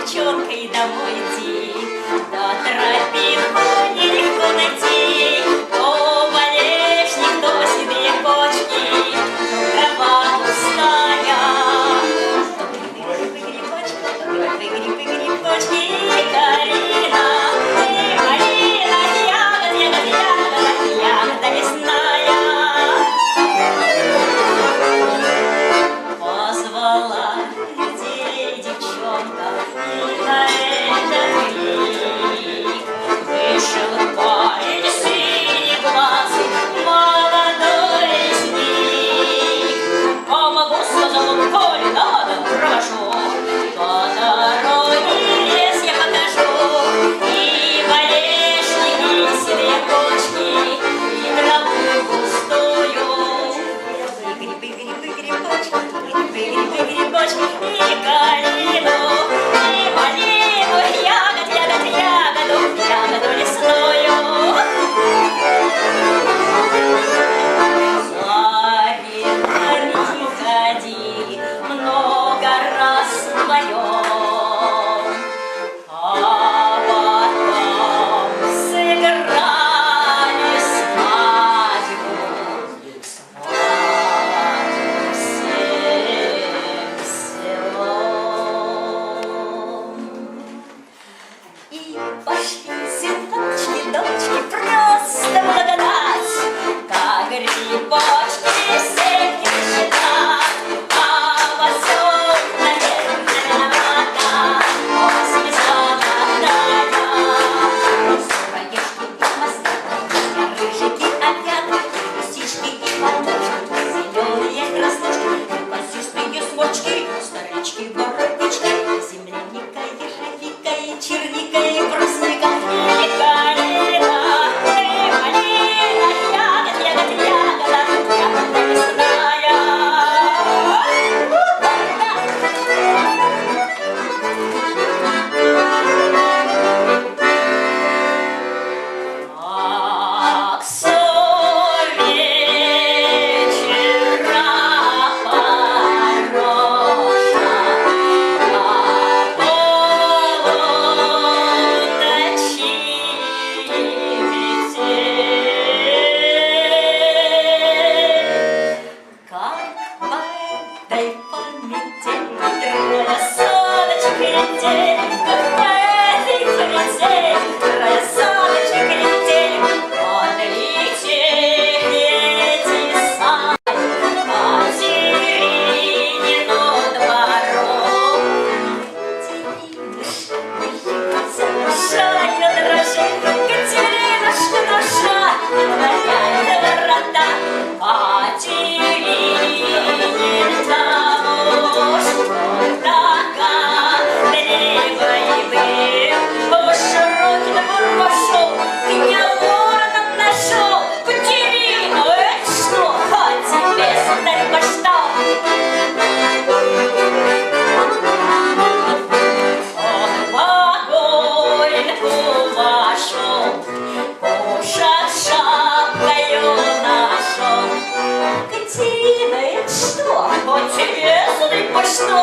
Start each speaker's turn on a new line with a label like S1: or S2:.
S1: девчонкой домой идти, да тропинку нелегко найти. То болешник, то седые кочки, то трава густая. То грибы-грибочки, и калина, ягода лесная. Позвала людей девчонка и на этот крик вышел парень синеглазый, молодой лесник. Помогу, сказал он, коли надо, провожу, по дороге лес я покажу, и болешники, и седые кочки, и траву густую, и грибы-грибочки, и калину, и малину, ягоду лесную. За ветрами ходи, много раз вдвоем, а потом сыграли свадьбу всем селом. И пошли сыночки, дочки, просто благодать, как грибочки всех считать, а во всем, наверное, виновата осень золотая. Сыроежки и мастики, рыжики, опята, лисички и волнушки, зеленые краснушки, козистые сморчки, старички, воротнички, земляника, ежевика и черника, и брусника, и калина, и малина, ягода лесная. Ах, соль вечера хороша, до полуночи метель. Как в этой пометель трое соточек летели, как в этой пометель трое соточек летели, отлетели эти сани по Теринину двору. Теринушка, душа ее дрожит, Катеринушка, душа отворяет врата по Теринин тому, что догадливый был. По широким двор пошел, меня вороном нашел. Катерина, это что? А тебе, сударь, по что? Он в вагонку вошел, ушат шапкою нашел. Катерина, это что? А тебе, сударь, по что?